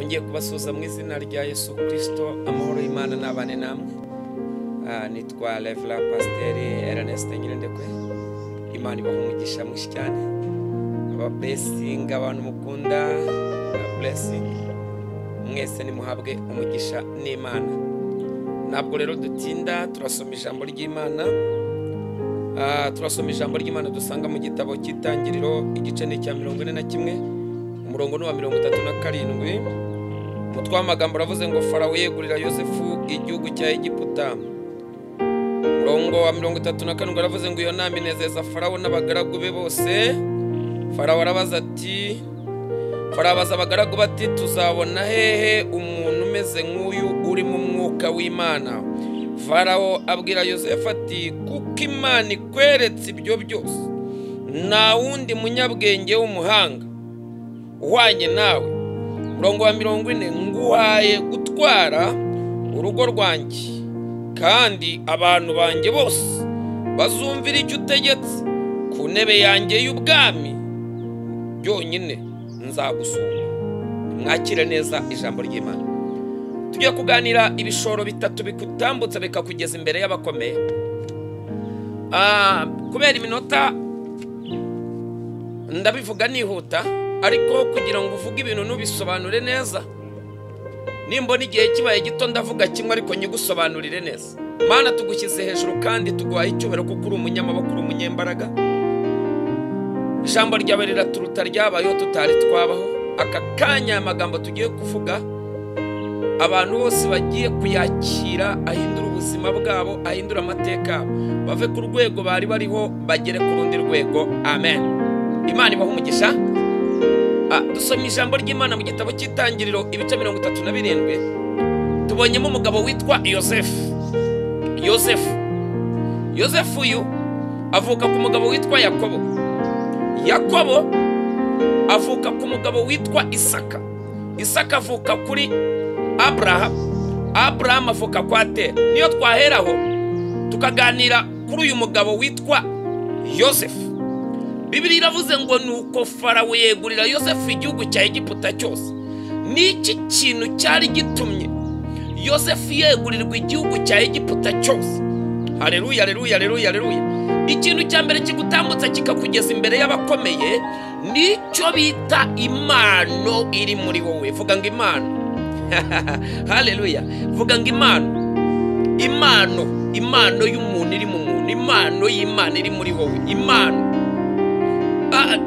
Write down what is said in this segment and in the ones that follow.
ngiye kubasuza mu izina rya Yesu Kristo, amahoro y'Imana n'abane namwe. Nitwa Reverend Pasteur Ernest Nyirendekwe. Imana ibaha umugisha mwinshi cyane, aba blessing abantu mukunda, blessing mwese nimuhabwe umugisha n'Imana. Ntabwo rero dutinda, turasoma ijambo ry'Imana. Turasoma ijambo ry'Imana dusanga mu gitabo cy'Itangiriro igice cya 41 umurongo wa 37. Umutwe w'amagambo uravuze ngo Farawo yegurira Yosefu igihugu cya Egiputa. Umurongo wa 37 uravuze ngo iyo nama inezeza Farawo n'abagaragu be bose. Farawo arabaza ati, Farabaza abagaragu bati, tuzabona hehe umuntu umeze nk'uyu uri mu mwuka w'Imana? Farawo abwira Yosefu ati, kuko Imana ikweretse ibyo byose, nta wundi munyabwenge w'umuhanga uhwanye nawe. Umurongo wa 40, nguhaye gutwara urugo rwanjye, kandi abantu banjye bose bazumvira icyo utegetse. Ku ntebe yanjye y'ubwami byonyine nzagusura. Mwakire neza ijambo ry'Imana. Tugiye kuganira ibishoro bitatu bikutambutsa bikakugeza imbere y'abakomeye. Kubera iminota ndabivuga nihuta, ariko kugira ngo uvuge ibintu nubisobanure neza. Nimbona igihe kibaye gito ndavuga kimwe ariko nyigusobanurire neza. Mana tugushyize hejuru kandi tuguhaye icyubahiro kuko uri umunyamaboko, uri umunyembaraga. Ijambo ryawe riraturuta ryabayeho tutari twabaho. Aka kanya amagambo tugiye kuvuga abantu bose bagiye kuyakira, ahindura ubuzima bwabo, ahindura amateka, bave ku rwego bari bariho bagere ku rundi rwego. Amen. Imana ibaha umugisha. Dusoma ijambo ry'Imana mu gitabo cy'Itangiriro ibice 37. Tubonyemo umugabo witwa Yosefu uyu avuka ku mugabo witwa Yakobo avuka ku mugabo witwa Isaka avuka kuri Abraham avuka kwa Tera. Niyo twaheraho tukaganira kuri uyu mugabo witwa Yosefu. Bibiliya iravuze ngo nuko Farawo yegurira Yosefu igihugu cya Egiputa cyose. Niki kintu cyari gitumye Yosefu yegurirwa igihugu cya Egiputa cyose? Haleluya, haleluya, haleluya, haleluya. Ikintu cya mbere kigutambutsa kikakugeza imbere y'abakomeye nicyo bita impano iri muri wowe. Vuga ngo impano. Haleluya. Vuga ngo impano y'umuntu iri mu muntu, impano y'Imana iri muri wowe. Impano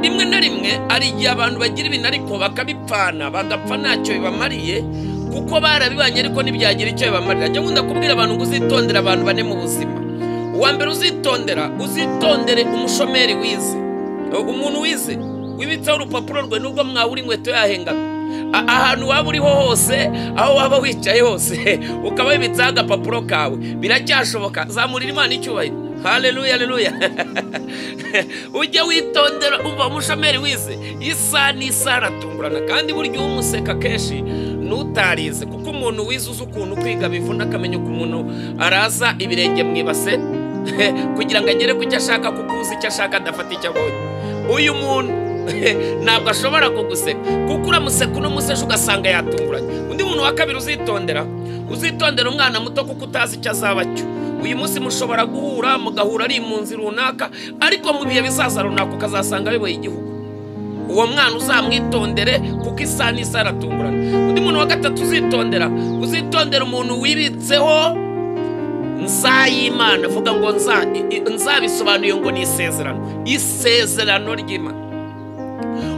rimwe na rimwe ari igihe abantu bagira ibintu ariko bakabipfana, bagapfa ntacyo bibamariye kuko barabibanye ariko ntibyagira icyo bibamarira. Njye nkunda kubwira abantu ngo uzitondere abantu bane mu buzima. Uwa mbere uzitondere umushomeri wize, umuntu wize wibitseho urupapuro rwe nubwo mwabura inkweto yahengaga. Ahantu waba uriho hose, aho waba wicaye hose, ukaba wibitseho agapapuro kawe, biracyashoboka. Zamurira Imana icyubahiro. Haleluya, haleluya. Ujye witondera umva umushomeri wize, isa n'isa aratungurana, kandi buryo umuseka kenshi nutarize, kuko umuntu wize uzi ukuntu kwiga bivuna, akamenya uko umuntu araza ibirenge mwibase kugira ngo agere ku cyo ashaka, kuko uzi icyo ashaka adafata icyo abonye. Uyu muntu ntabwo ashobora kuguseka, kuko uramuseka uno museje ugasanga yatunguranye. Undi muntu wa kabiri uzitondera umwana muto, kuko utazi icyo azaba cyo. Uyu munsi mushobora guhura, mugahura ari mu nzira runaka, ariko mu bihe bizaza runaka ukazasanga biboye igihugu. Uwo mwana uzamwitondere kuko isa n'isa aratungurana. Undi muntu wa gatatu uzitondera umuntu wibitseho nzayimana. Vuga ngo nzabisobanuye ngo ni isezerano ry'Imana.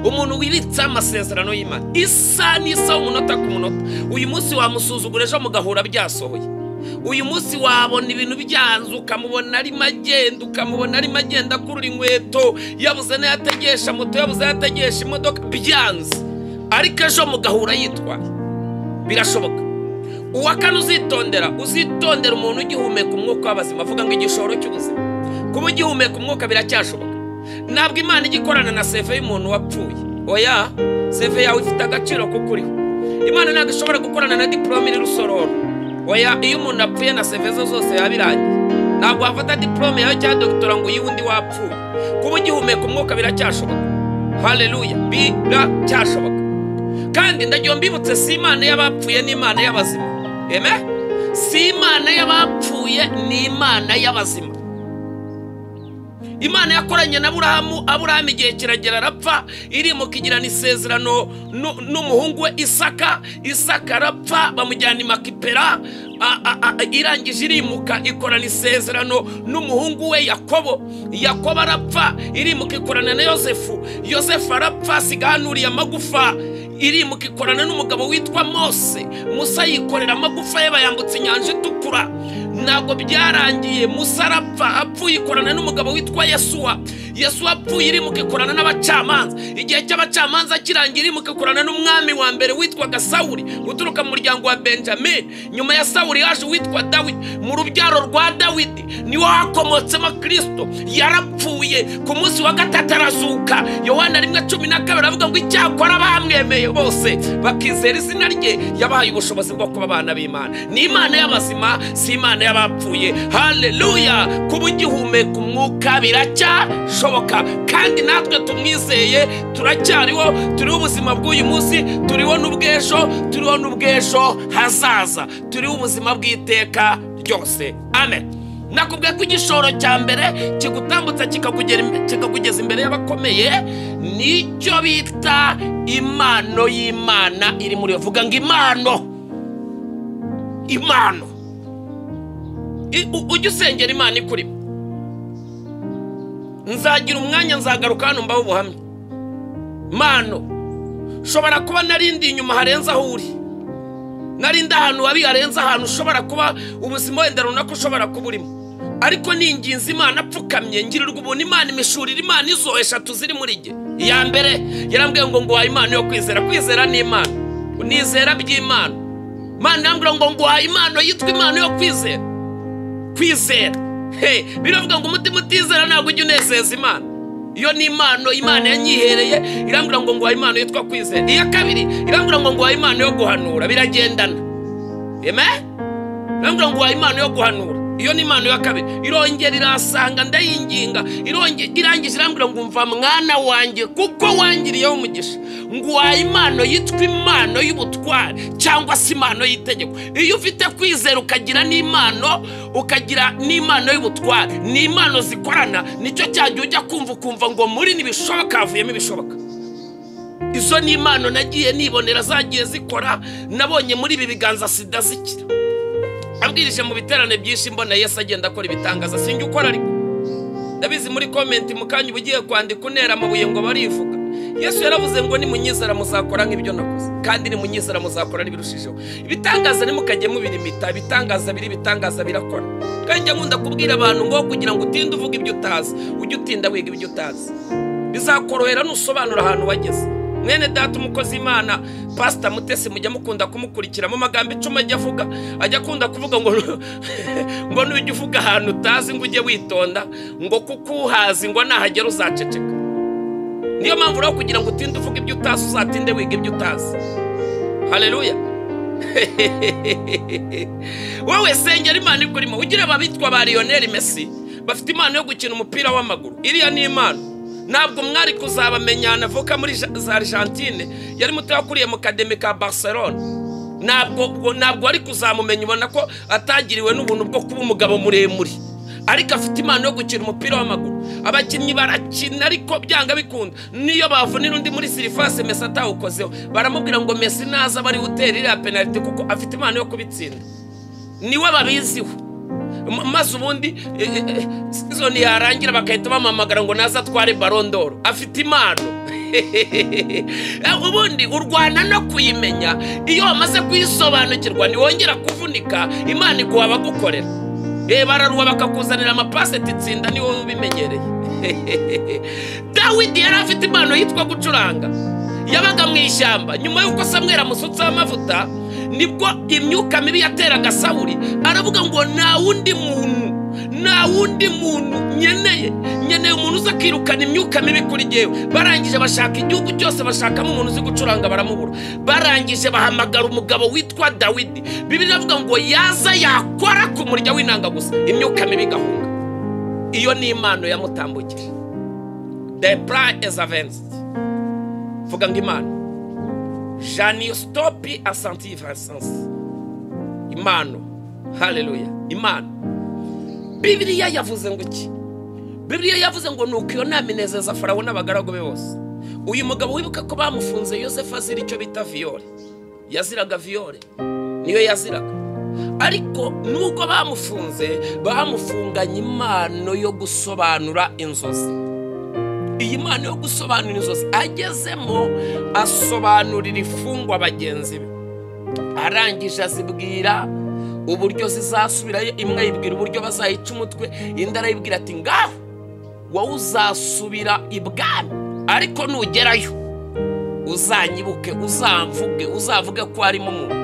Umuntu wibitse amasezerano y'Imana, isa n'isa umunota ku munota. Uyu munsi wamusuzugura, ejo mugahura byasohoye. Uyu munsi wabona ibintu byanze, ukamubona ari magenda kurura inkweto, yabuze n'yategesha moto, yabuze yategesha imodoka, byanze, ariko ejo mugahura yitwaye. Birashoboka. Uwa kane uzitondera umuntu ugihumeka umwuka w'abazima. Avuga ngo igishoro cy'ubuzima, kuba ugihumeka umwuka biracyashoboka. Ntabwo Imana igikorana na seve y'umuntu wapfuye. Oya, seve yawe ifite agaciro kuko uriho. Imana ntabwo ishobora gukorana na diplome iri rusororo. Oya, iyo umuntu apfuye na seve zose yabirangiye. Ntabwo wafata diplome yawe cyangwa doctora ngo uyundi wapfuye. Kuba ugihumeka umwuka biracyashoboka. Haleluya, biracyashoboka. kandi ndagiye mbibutse si imana y'abapfuye n'imana y'abazima. Amen. Si imana y'abapfuye ni imana y'abazima. Imana yakoranye na Aburahamu igihe kiragera arapfa, irimuka igirana isezerano n'umuhungu we Isaka arapfa, bamujyana i Makipela, irangije irimuka ikorana isezerano n'umuhungu we Yakobo arapfa, irimuka ikorana na Yosefu arapfa, asigahanuriye amagufa, irimuka ikorana n'umugabo witwa Mose. Musa yikorera amagufa ye bayambutse inyanja itukura. Ntabwo byarangiye, Musa arapfa, apfuye ikorana n'umugabo witwa Yesuwa apfuye irimuka ikorana n'abacamanza. Igihe cy'abacamanza kirangira irimuka ikorana n'umwami wa mbere witwaga Sawuli uturuka mu muryango wa Benjamin. Nyuma ya Sawuli yaje witwa Dawidi. Mu rubyaro rwa Dawidi niwe hakomotsemo Kristo. Yarapfuye, ku munsi wa gatatu arazuka. Yohana 1:12 aravuga ngo icyakora bamwemeye bose bakizera izina rye yabahaye ubushobozi bwo kuba abana b'Imana. Ni imana y'abazima, si imana y'abapfuye. Haleluya. Kuba ugihumeka umwuka biracyashoboka, kandi natwe tumwizeye turacyariho. Turiho ubuzima bw'uyu munsi, turiho n'ubw'ejo hazaza, turiho ubuzima bw'iteka ryose. Amen. Nakubwiye ko igishoro cya mbere kigutambutsa kikakugeza imbere y'abakomeye nicyo bita impano y'Imana iri muri yo. Vuga ngo impano. Ujye usengera Imana ikuri. Nzagira umwanya nzagaruka hano mbaho ubuhamya. Mano shobora kuba narindi inyuma harenze aho uri, narindi ahantu wabi harenze ahantu ushobora kuba ubuzima wenda runaka ushobora kuba urimo, ariko ninginze Imana apfukamye ngirirwa ubuntu Imana imishurira Imana izo 3 ziri muri jye. Ya mbere yarambwiye ngo nguhaye Imana yo kwizera ni Imana, unizera by'Imana. Imana yambwiye ngo nguhaye Imana yitwa Imana yo kwizera. Biravuga ngo umutima utizera ntabwo ujya unezeza Imana. Iyo ni impano Imana yanyihereye, irambwira ngo nguhaye Imana yitwa kwizera. Iya kabiri irambwira ngo nguhaye Imana yo guhanura, biragendana. Amen. Irambwira ngo nguhaye Imana yo guhanura, iyo ni impano ya kabiri. Irongera irasanga ndayinginga, irangije irambwira ngo umva mwana wanjye kuko wangiriyeho umugisha, nguhaye Imana yitwa impano y'ubutware cyangwa se impano y'itegeko. Iyo ufite kwizera ukagira n'impano, ukagira n'impano y'ubutware, ni impano zikorana, nicyo cyajya ujya kumva ngo muri nibishoboka havuyemo ibishoboka. Izo ni impano nagiye nibonera zagiye zikora. Nabonye muri ibi biganza sida zikira. Abwirije mu biterane byinshi mbona Yesu agenda akora ibitangaza, sinjye ukora ariko ndabizi muri comment mukanya ubugiye kwandika unera amabuye ngo barivuga. Yesu yaravuze ngo ni munyizera muzakora nk'ibyo nakoze, kandi ni munyizera muzakora n'ibirushijeho. Ibitangaza nimukajye mubirimita, ibitangaza birakora. Kandi nkunda kubwira abantu ngo kugira ngo utinde uvuga ibyo utazi, ujye utinda wiga ibyo utazi, bizakorohera nusobanura ahantu wageze. Mwene data umukozi Imana Pastor Mutesi mujya mukunda kumukurikira mu magambo 10 ajya avuga, ajya akunda kuvuga ngo nujye uvuga ahantu utazi ngo ujye witonda, ngo kuko uhazi ngo nahagera uzaceceka. Niyo mpamvu rero kugira ngo utinde uvuga ibyo utazi uzatinde wiga ibyo utazi. Haleluya. Wowe sengera Imana ikurimo. Ugira abitwa ba Lionel Messi bafite Imana yo gukina umupira w'amaguru. Iriya ni Imana. Ntabwo mwari kuzabamenyana avuka muri za Argentine, yari muto yakuriye mu Academy ka Barcelona. Ntabwo ari kuzamumenya, ubona ko atagiriwe n'ubuntu bwo kuba umugabo muremure, ariko afite Imana yo gukina umupira w'amaguru. Abakinnyi barakina ariko byanga bikunda, niyo bavunira undi muri surface Messi atawukozeho baramubwira ngo Messi naza bari hoteli iriya penalty kuko afite Imana yo kubitsinda. Niwe babiziho. Maze ubundi season yarangira bakahita bamamagara ngo naza tware Ballon d'Or. Afite Imana. Ubundi urwana no kuyimenya, iyo wamaze kuyisobanukirwa niwongera kuvunika, Imana iguha abagukorera. Bararuwa bakakuzanira amapase titsinda ni wowe ubimenyereye. Dawidi yari afite Imana yitwa gucuranga. Yabaga mu ishyamba, nyuma yuko Samweli amusutse amavuta nibwo imyuka mibi yateraga Sawuli. Aravuga ngo nta wundi muntu nyeneye umuntu uza kwirukana imyuka mibi kuri jewe. Barangije bashaka igihugu cyose, bashakamo umuntu uzi gucuranga baramubura. Barangije bahamagara umugabo witwa Dawidi. Bibiliya iravuga ngo yaza yakora ku murya w'inanga gusa imyuka mibi gahunga. Iyo ni impano yamutambukije. The prayer is advanced. Vuga ngo Imana. Janio stopi asanti Francis. Impano. Haleluya. Impano. Bibiliya yavuze ngo iki? Bibiliya yavuze ngo nuko iyo nama inezeza Farawo n'abagaragu be bose. Uyu mugabo wibuka ko bamufunze Yosefu azira icyo bita viole. Yaziraga viole. Niyo yaziraga. Ariko nuko bamufunze bamufunganye impano yo gusobanura inzozi. Iyi mpano yo gusobanura inzozi agezemo asobanurira ifungwa bagenzi be. Arangije azibwira uburyo zizasubirayo, imwe yibwira uburyo bazayica umutwe, indi arayibwira ati ngaho wowe uzasubira ibwami, ariko nugerayo uzanyibuke, uzavuge ko arimo umuntu.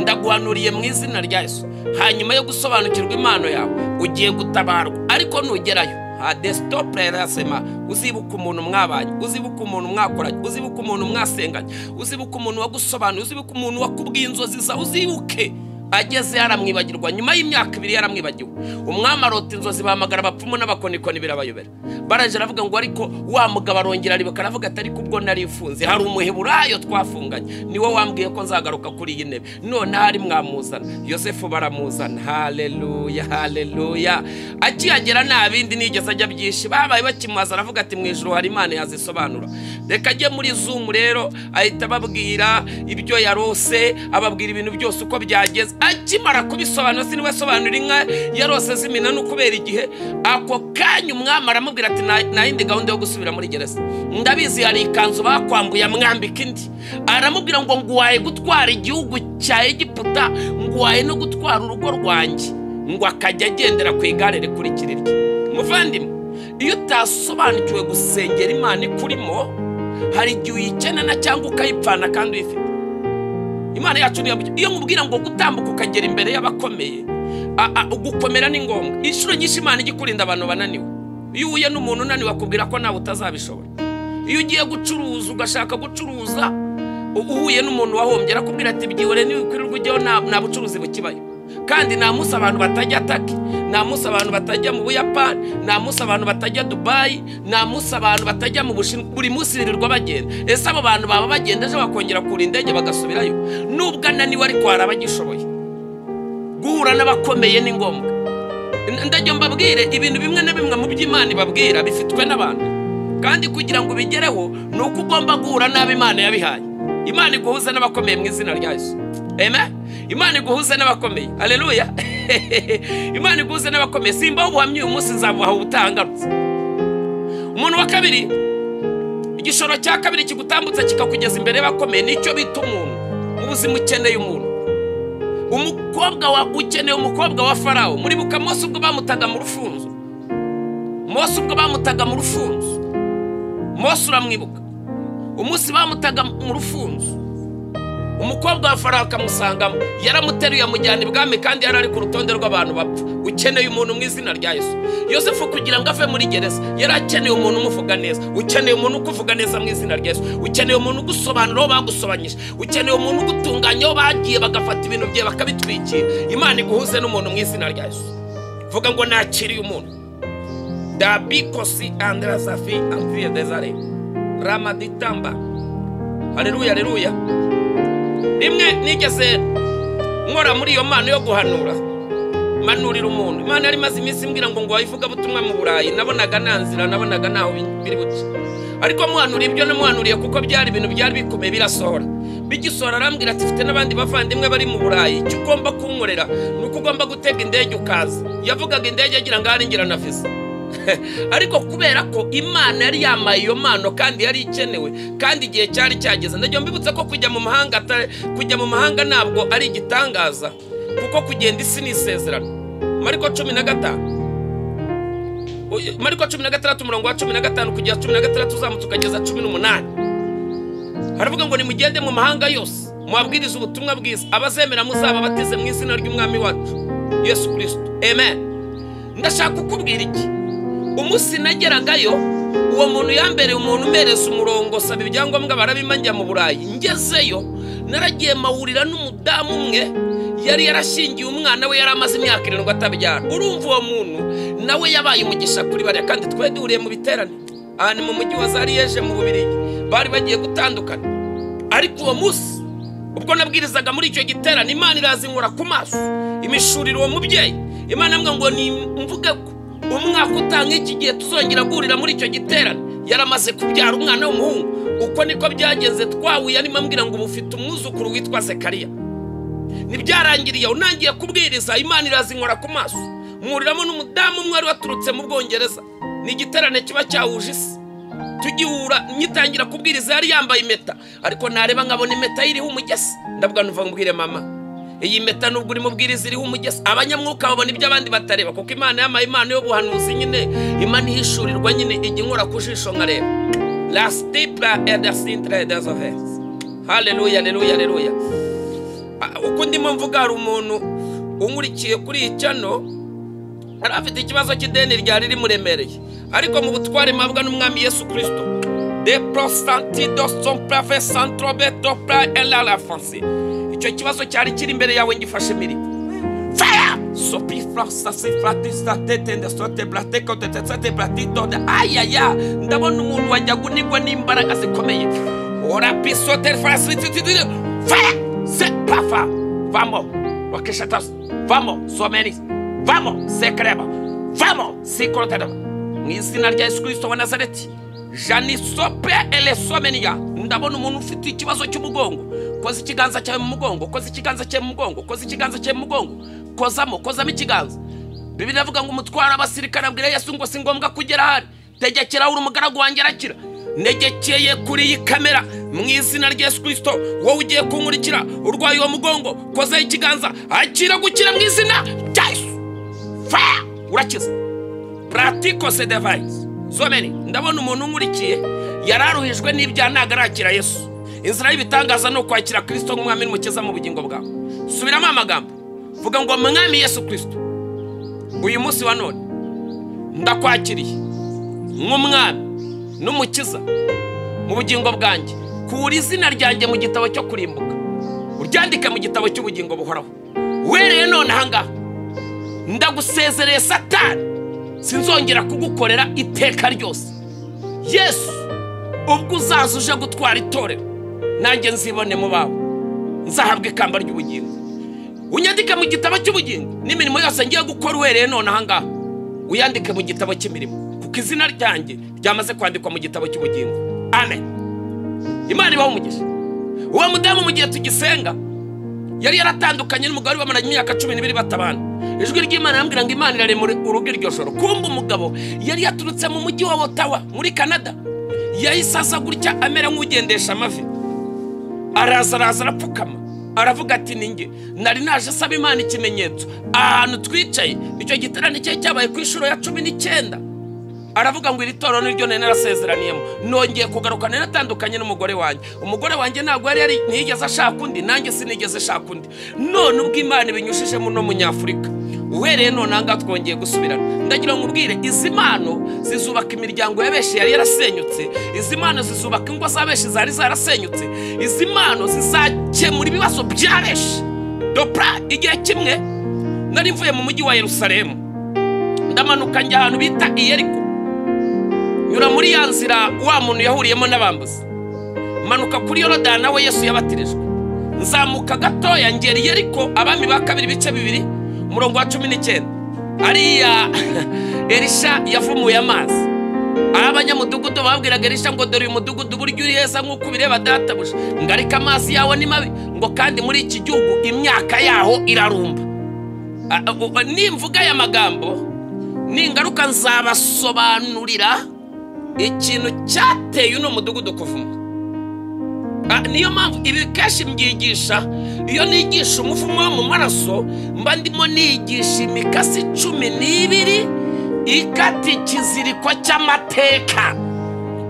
Ndaguhanuriye mu izina rya Yesu, hanyuma yo gusobanukirwa impano yawe ugiye gutabarwa, ariko nugerayo desitoprerasema uzibuka umuntu mwabanye, uzibuka umuntu mwakoranye, uzibuka umuntu mwasenganye, uzibuka umuntu wagusobanura, uzibuka umuntu wakubwiye inzozi za, uzibuke. Ageze yaramwibagirwa, nyuma y'imyaka 2 yaramwibagiwe. Umwami arota inzozi, bahamagara abapfumu n'abakonikoni birabayobera. Baraje aravuga ngo ariko wa mugabo arongera aribuka, aravuga ati ariko ubwo narifunze hari umuheburayo twafunganye, niwe wambwiye ko nzagaruka kuri iyi ntebe, none hari mwamuzana. Yosefu baramuzana. Haleluya, haleluya. Akiyagera nta bindi nigeze ajya byinshi, babaye bakimubaza, aravuga ati mu ijuru hari Imana yazisobanura. Reka ajye muri Zoom rero ahita babwira ibyo yarose, ababwira ibintu byose uko byageze. Akimara kubisobanura, siniwe asobanura inka yarose zimina no kubera igihe, ako kanya umwami aramubwira ati na yindi gahunda yo gusubira muri gereza, ndabizi hari ikanzu bakwambuye amwambika indi. Aramubwira ngo nguwaye gutwara igihugu cya Egiputa, nguwaye no gutwara urugo rwanjye, ngo akajya agendera ku igare rikurikira irye. Muvandimwe, iyo utasobanukiwe gusengera Imana ikurimo, hari igihe uyikenana cyangwa ukayipfana kandi uyifite. Imana yacu iyo nkubwira ngo gutambuka ukagera imbere y'abakomeye, ugukomera ni ngombwa. Inshuro nyinshi Imana igikurinda abantu bananiwe. Iyo uhuye n'umuntu unaniwe akubwira ko nawe utazabishobora. Iyo ugiye gucuruza ugashaka gucuruza, uhuye n'umuntu wahombye arakubwira ati byihore n'ibikwirirwa ujyeho, nta bucuruzi bukibayo. Kandi nta munsi abantu batajya Taki, nta munsi abantu batajya mu Buyapani, nta munsi abantu batajya Dubai, nta munsi abantu batajya mu Bushinwa, buri munsi birirwa bagenda. Ese abo bantu baba bagenda ejo bakongera kuri indege bagasubirayo? Nubwo ananiwe ariko harabagishoboye. Guhura n'abakomeye ni ngombwa. Ndajya mbabwire ibintu bimwe na bimwe mu by'Imana ibabwira bifitwe n'abantu, kandi kugira ngo bigereho nuko ugomba guhura n'abo Imana yabihaye. Imana iguhuza n'abakomeye mu izina rya Yesu. Amen. Imana iguhuza n'abakomeye. Haleluya. Imana iguhuza n'abakomeye. Simba ubuhamye uyu munsi nzabuha ubutangarutse. Umuntu wa kabiri, igishoro cya kabiri kigutambutsa kikakugeza imbere y'abakomeye, nicyo bita umuntu. Ubuzima ukeneye umuntu. Ukeneye umukobwa wa Farawo. Muribuka Mose ubwo bamutaga mu rufunzo. Mose uramwibuka. Umunsi bamutaga mu rufunzo, umukobwa wa Farawo akamusangamo, yaramuteruye amujyana ibwami kandi yarari ku rutonde rw'abantu bapfa. Ukeneye umuntu mu izina rya Yesu. Yosefu kugira ngo ave muri gereza yarakeneye umuntu umuvuga neza. Ukeneye umuntu ukuvuga neza mu izina rya Yesu. Ukeneye umuntu ugusobanura aho bagusobanyije. Ukeneye umuntu ugutunganya aho bagiye bagafata ibintu bye bakabitwikira. Imana iguhuze n'umuntu mu izina rya Yesu. Vuga ngo nakiriye umuntu. Dabikosi Andra Safi Anfie Desare Ramaditamba. Haleluya, haleluya. Rimwe nigeze nkora muri iyo mpano yo guhanura, manurira umuntu. Imana yari maze iminsi imbwira ngo wayivuga butumwa mu Burayi. Nabonaga nanzira, nabonaga naho biri buce, ariko muhanura ibyo namuhanuriye kuko byari ibintu byari bikomeye birasohora. Bigisohora arambwira ati mfite n'abandi bavandimwe bari mu Burayi, icyo ugomba kunkorera nuko ugomba gutega indege ukaza. Yavugaga indege agira ngo ari ngira na visa. Ariko kubera ko Imana yari yamaye iyo mpano kandi yari ikenewe kandi igihe cyari cyageze, ndajya mbibutsa ko kujya mu mahanga ntabwo ari igitangaza, kuko kugenda isi ni isezerano. Mariko 15 umurongo wa 15 kugera 16 uzamutse ukageza 18, haravuga ngo nimugende mu mahanga yose mubabwiriza ubutumwa bwiza, abazemera muzaba bateze mu izina ry'umwami wacu Yesu Kristo. Amen. Ndashaka kukubwira iki? Umunsi nageragayo, uwo muntu yambereye umuntu umereza umurongo, saba ibyangombwa barabimanja mu Burayi. Ngezeyo naragiye mahurira n'umudamu umwe yari yarashingiye umwana we, yari amaze imyaka 7 atabyara. Urumva uwo muntu nawe yabaye umugisha kuri bari, kandi twe duhuriye mu biterane ahantu mu mujyi wa Zariyeje mu Bubiligi, bari bagiye gutandukana. Ariko uwo munsi ubwo nabwirizaga muri icyo giterane Imana irazinkora ku maso imishurira uwo mubyeyi. Imana ambwira ngo nimvuge ko umwaka utanga iki gihe tuzongera guhurira muri icyo giterane yaramaze kubyara umwana w'umuhungu. Uko niko byagenze, twahuye arimo ambwira ngo ufite umwuzukuru witwa Zekariya. Nibyarangiriye unangiye kubwiriza Imana irazinkora ku maso, muriramo n'umudamu umwe wari waturutse mu Bwongereza. Ni igiterane kiba cyahuje isi, tugihura nyitangira kubwiriza yari yambaye impeta, ariko nareba nkabona impeta iriho umugesi. Ndavuga nuva mbwire mama, iyi impeta nubwo uri mubwiriza iriho umugesi, abanyamwuka babona ibyo abandi batareba, kuko Imana yamaye Imana yo buhanuzi nyine, Imana ihishurirwa nyine iginkora ku jisho nkareba. La stipla et la sintre des offers. Haleluya, haleluya, haleluya. Uko ndimo mvuga hari umuntu unkurikiye kuri iyi channel arafite ikibazo cy'ideni ryari rimuremereye, ariko mu butware mabwa n'umwami Yesu Kristo de prostanti dos son prave centro beto pra ella la France. Icyo kibazo cyari kiri imbere yawe ngifashe miri fire sopi frasa se fratista tete de sote blate ko tete tete platito de ayaya. Ndabona umuntu wajya gunigwa n'imbaraga zikomeye. Ora piso del France fire se pafa vamos wakeshatas vamos somenis vamos sekreba vamos sikrotera mu izina rya Yesu Kristo wa Nazareti. Jani sope ele somenia. Ndabona umuntu ufite ikibazo cy'umugongo, koza ikiganza cyawe mu mugongo, koza ikiganza cyawe mu mugongo, koza ikiganza cyawe mu mugongo, kozamo ikiganza. Bibiliya ivuga ngo umutwara abasirikare abwira Yesu ngo si ngombwa kugera hari, tegekera uri umugaragu wanjye arakira. Negekeye kuri iyi kamera mu izina rya Yesu Kristo, wowe ugiye kunkurikira urwaye uwo mugongo, koza ikiganza akira gukira mu izina rya Yesu. Fire urakiza. Pratico se device someni. Ndabona umuntu unkurikiye yararuhijwe n'ibyaha nagarakira Yesu. Inzira y'ibitangaza no kwakira Kristo nk'umwami n'umukiza mu bugingo bwawe. Subiramo amagambo, vuga ngo mwami Yesu Kristo, uyu munsi wa none ndakwakiriye nk'umwami n'umukiza mu bugingo bwanjye. Kuri izina ryanjye mu gitabo cyo kurimbuka, uryandike mu gitabo cy'ubugingo buhoraho. Wereye none ahangaha ndagusezereye Satani, sinzongera kugukorera iteka ryose. Yesu, ubwo uzaza uje gutwara itorero, nanjye nzibone mu bawe, nzahabwa ikamba ry'ubugingo. Unyandike mu gitabo cy'ubugingo n'imirimo yose ngiye gukora uhereye none ahangaha, uyandike mu gitabo cy'imirimo, kuko izina ryanjye ryamaze kwandikwa mu gitabo cy'ubugingo. Amen. Imana ibaho umugisha. Uwo mudamu mu gihe tugisenga yari yaratandukanye n'umugabo bamaranye imyaka 12 batabana. Ijwi ry'Imana yambwira ngo Imana iraremure urugo iryo joro. Kumba umugabo yari yaturutse mu mujyi wa Ottawa muri Canada, yayisaza gutya amera nk'ugendesha amavi. Araza arapfukama aravuga ati ninge nari naje saba Imana ikimenyetso ahantu twicaye. Icyo giterane cye cyabaye ku ishuro ya 19. Aravuga ngo iri toro niryo nene narasezeraniye, nongeye kugaruka natandukanye n'umugore wanjye. Umugore wanjye ntabwo yari nigeze ashaka undi, nanjye sinigeze ashaka undi. None ubwo Imana ibinyushije mu no munyafurika, uhereye none anga twongeye gusubirana. Ndagira ngo ubwire izi Imano zizubaka imiryango yabeshi yari yarasenyutse, izi Imano zizubaka ingo zabeshi zari zarasenyutse, izi Imano zizakemura ibibazo byabeshi. Dopra igihe kimwe nari mvuye mu mujyi wa Yerusalemu, ndamanuka njya ahantu bita Yeriko. Nyura muri ya nzira wa muntu yahuriyemo n'abambuzi, manuka kuri Yorodani nawe Yesu yabatirijwe. Nzamuka gatoya ngera Yeriko, abami ba kabiri bice 2 murongo wa 19. Ariya Elisha yavumuye amazi. Abanyamudugudu babwiraga Elisha ngo dore uyu mudugudu buryo uri heza nk'uko bireba databuja, ngarika amazi yawe ni mabi, ngo kandi muri iki gihugu imyaka yaho irarumba. Nimvuga aya magambo ningaruka nzabasobanurira ikintu cyateye uno mudugudu kuvuma. Niyo mpamvu ibi kashi mbyigisha, iyo nigisha umuvumo wo mu maraso mba ndimo nigisha imikasi 12 ikati ikiziriko cy'amateka.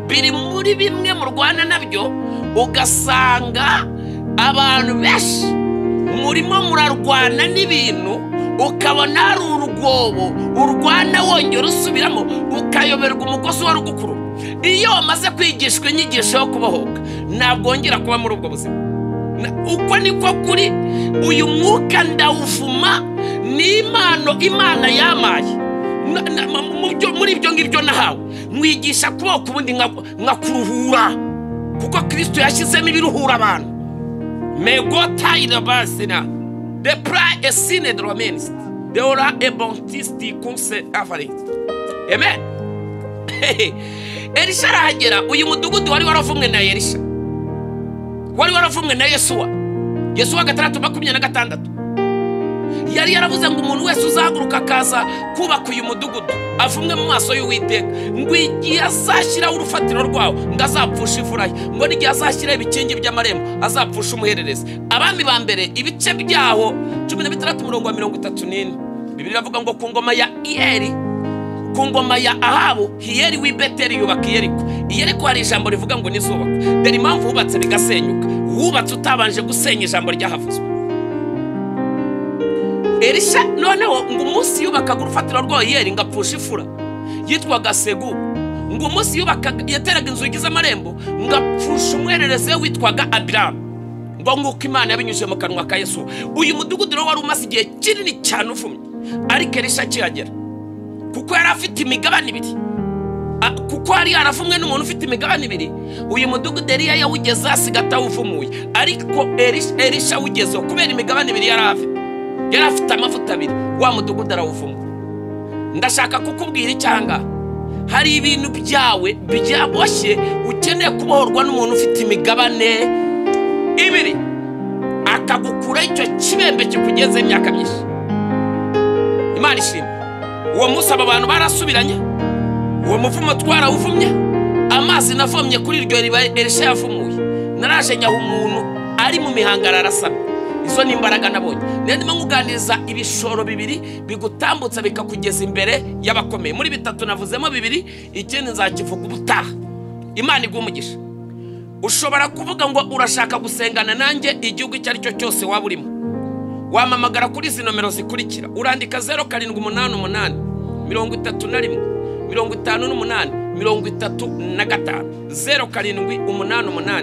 Biri muri bimwe mu Rwanda nabyo ugasanga abantu benshi murimo murarwana n'ibintu, ukabona ari urwobo urwana wongera usubiramo, ukayoberwa umugozi wa rugukuru. Iyo wamaze kwigishwa inyigisho yo kubohoka, ntabwo wongera kuba muri ubwo buzima. Uko niko kuri uyu mwuka ndawuvuma ni impano Imana yamaye. Muri ibyo ngibyo nahawe mwigisha kubohoka, ubundi nkakuruhura, kuko Kristo yashyizemo ibiruhura abantu. Megota ilabasina. De pra esine dromenist. De ora ebontisti kunse afari. Amen. Elisha arahagera. Uyu mudugudu wari warafumwe na Elisha. Wari warafumwe na Yesuwa. Yesuwa 3:26. Yari yaravuze ngo umuntu wese uzahaguruka akaza kubaka uyu mudugudu afumwe mu maso y'Uwiteka, ngo igihe azashyiraho urufatiro rwawo ngo azapfusha imfura ye, ngo n'igihe azashyiraho ibikingi by'amarembo azapfusha umuhererezi. Abami ba mbere ibice byaho 16:34. Bibiliya iravuga ngo ku ngoma ya Iyeri, ku ngoma ya Ahabu, Hiyeri w'i Beteli yubaka Yeriko. Yeriko hari ijambo rivuga ngo nizubakwa. Dore impamvu hubatse bigasenyuka, wubatse utabanje gusenya ijambo ryahavuzwe. Elisha noneho ngo umunsi yubakaga urufatiro rwawo Hiyeri ngapfusha ifura yitwaga Segu, ngo umunsi yubakaga yateraga inzugi z'amarembo ngapfusha umwerereze witwaga Abiramu, ngo nguko Imana yabinyujije mu kanwa ka Yesu. Uyu mudugudu rero wari umaze igihe kinini cyane ufumye, ariko Elisha akihagera kuko yari afite imigabane ibiri, kuko yari yarafumwe n'umuntu ufite imigabane ibiri. Uyu mudugudu Eliya yawugeze asigata uvumuye, ariko Elisha awugezeho kubera imigabane ibiri yari afite. Yari afite amavuta abiri, wa mudugudu arawuvuma. Ndashaka kukubwira icyanga, hari ibintu byawe byaboshye ukeneye kubohorwa n'umuntu ufite imigabane ibiri, akagukura icyo kibembe kikugeze imyaka myinshi. Imana ishimwe. Uwo munsi aba bantu barasubiranye, uwo muvumo twarawuvumye, amazi navomye kuri iryo riba Elisha yavumuye, naraje nyaho umuntu ari mu mihangara arasaba. Izo ni imbaraga nabonye. Ndimo nguganiriza ibishoro bibiri bigutambutsa bikakugeza imbere y'abakomeye. Muri bitatu navuzemo bibiri, ikindi nzakivuga ubutaha. Imana igumugisha. Ushobora kuvuga ngo urashaka gusengana nanjye igihugu icyo ari cyo cyose waba urimo. Wamamagara kuri izi nomero zikurikira. Urandika 0788 31 58 35 0788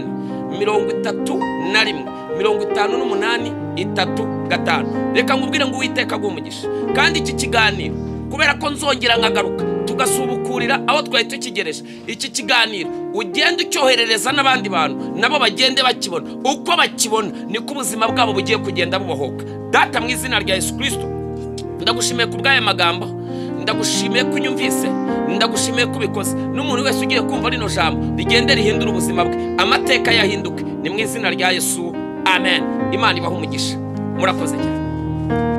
31 58 Reka ngubwire ngo Uwiteka agumugisha. Kandi iki kiganiro kubera ko nzongera nkagaruka tugasubukurira aho twari tukigereje, iki kiganiro ugenda ucyoherereza n'abandi bantu nabo bagende bakibona. Uko bakibona niko ubuzima bwabo bugiye kugenda bubohoka. Data mu izina rya Yesu Kristo, ndagushimiye ku bw'aya magambo, ndagushimiye ko unyumvise, ndagushimiye ko ubikoze. N'umuntu wese ugiye kumva rino jambo rigende rihindura ubuzima bwe, amateka yahinduke. Ni mu izina rya Yesu, amen. Imana ibahe umugisha. Murakoze cyane.